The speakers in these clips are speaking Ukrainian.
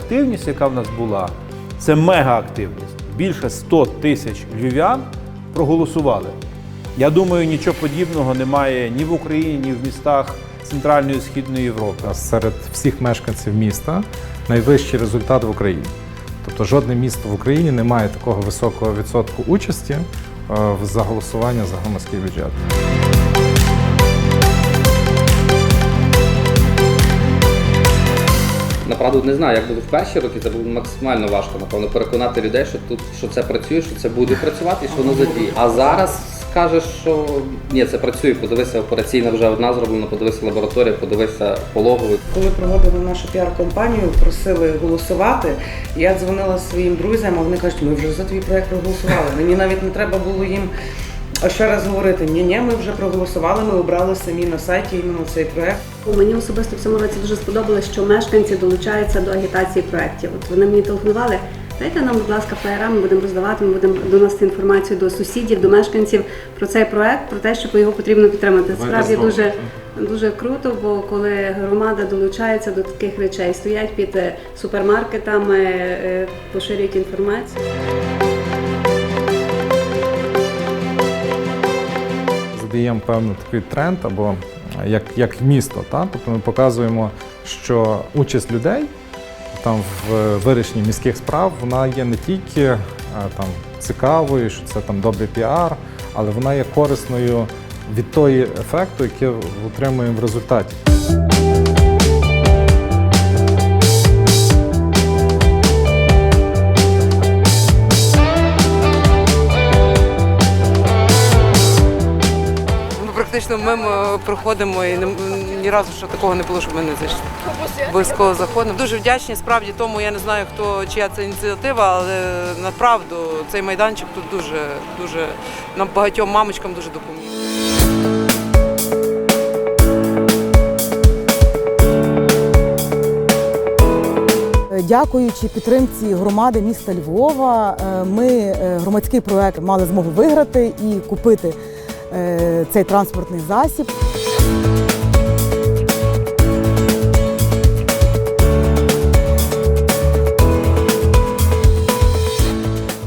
активність, яка в нас була, це мега-активність. Більше 100 тисяч львів'ян проголосували. Я думаю, нічого подібного немає ні в Україні, ні в містах Центральної і Східної Європи. Серед всіх мешканців міста найвищий результат в Україні. Тобто жодне місто в Україні не має такого високого відсотку участі за голосування за громадський бюджет. Направду не знаю, як було в перші роки, це було максимально важко, напевно, переконати людей, що це працює, що це буде працювати і що воно задіє. А зараз скажеш, що ні, це працює, подивися, операційна вже одна зроблена, подивися лабораторія, подивися пологовий. Коли проводили нашу піар-компанію, просили голосувати, я дзвонила своїм друзям, а вони кажуть, ми вже за твій проєкт проголосували. Мені навіть не треба було їм ще раз говорити, ні, ми вже проголосували, ми обрали самі на сайті іменно цей проєкт. Мені особисто в цьому році дуже сподобалось, що мешканці долучаються до агітації проєктів. От вони мені телефонували, дайте нам, будь ласка, флаєра, ми будемо роздавати, ми будемо доносити інформацію до сусідів, до мешканців про цей проєкт, про те, що його потрібно підтримати. Справді дуже круто, бо коли громада долучається до таких речей, стоять під супермаркетами, поширюють інформацію. Задаємо певний такий тренд, або як місто. Тобто ми показуємо, що участь людей там в вирішенні міських справ, вона є не тільки цікавою, що це добрий піар, але вона є корисною від того ефекту, який отримуємо в результаті. Практично мимо проходимо і ні разу ще такого не було, щоб ми не зайшли. Обов'язково заходимо. Дуже вдячні справді тому, я не знаю, чия це ініціатива, але направду цей майданчик тут дуже нам багатьом мамочкам дуже допоміг. Дякуючи підтримці громади міста Львова, ми громадський проєкт мали змогу виграти і купити цей транспортний засіб.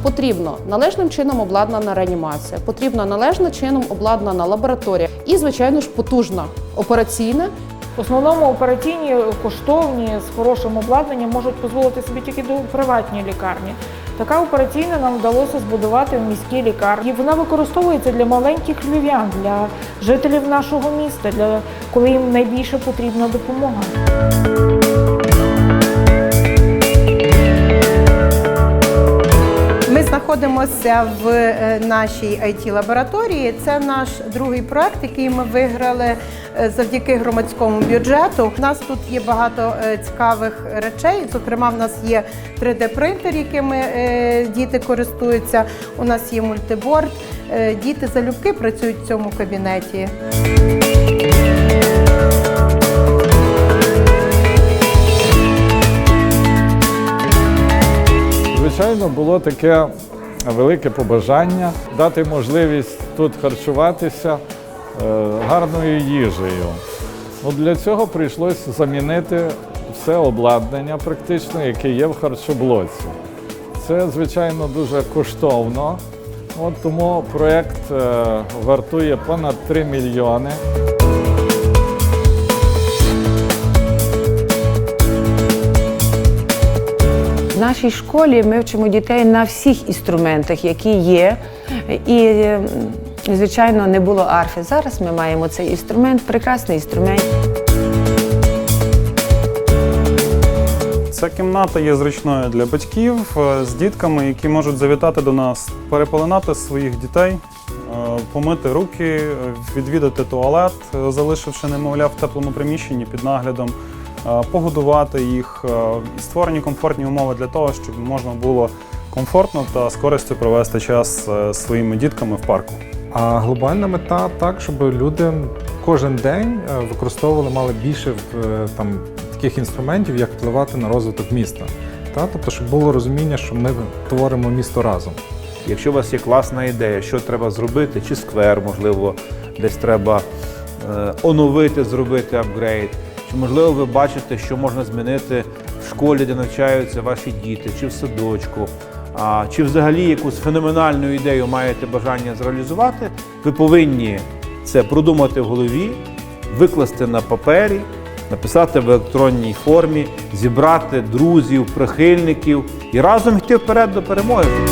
Потрібно належним чином обладнана реанімація, потрібна належним чином обладнана лабораторія і, звичайно ж, потужна операційна. В основному операційні, коштовні, з хорошим обладнанням можуть дозволити собі тільки приватні лікарні. Така операційна нам вдалося збудувати в міській лікарні. Вона використовується для маленьких львів'ян, для жителів нашого міста, коли їм найбільше потрібна допомога. Ми знаходимося в нашій IT-лабораторії. Це наш другий проект, який ми виграли завдяки громадському бюджету. У нас тут є багато цікавих речей. Зокрема, в нас є 3D-принтер, якими діти користуються. У нас є мультиборд. Діти залюбки працюють в цьому кабінеті. Звичайно, було таке велике побажання дати можливість тут харчуватися гарною їжею. Для цього прийшлося замінити все обладнання практично, яке є в харчоблоці. Це, звичайно, дуже коштовно, тому проєкт вартує понад 3 мільйони. В нашій школі ми вчимо дітей на всіх інструментах, які є. І, звичайно, не було арфи. Зараз ми маємо цей інструмент, прекрасний інструмент. Ця кімната є зручною для батьків з дітками, які можуть завітати до нас, перепеленати своїх дітей, помити руки, відвідати туалет, залишивши немовля в теплому приміщенні під наглядом, погодувати їх, створені комфортні умови для того, щоб можна було комфортно та з користю провести час з своїми дітками в парку. А глобальна мета так, щоб люди кожен день використовували, мали більше таких інструментів, як впливати на розвиток міста. Тобто, щоб було розуміння, що ми творимо місто разом. Якщо у вас є класна ідея, що треба зробити, чи сквер, можливо, десь треба оновити, зробити апгрейд, чи, можливо, ви бачите, що можна змінити в школі, де навчаються ваші діти, чи в садочку, чи взагалі якусь феноменальну ідею маєте бажання зреалізувати, ви повинні це продумати в голові, викласти на папері, написати в електронній формі, зібрати друзів, прихильників і разом йти вперед до перемоги.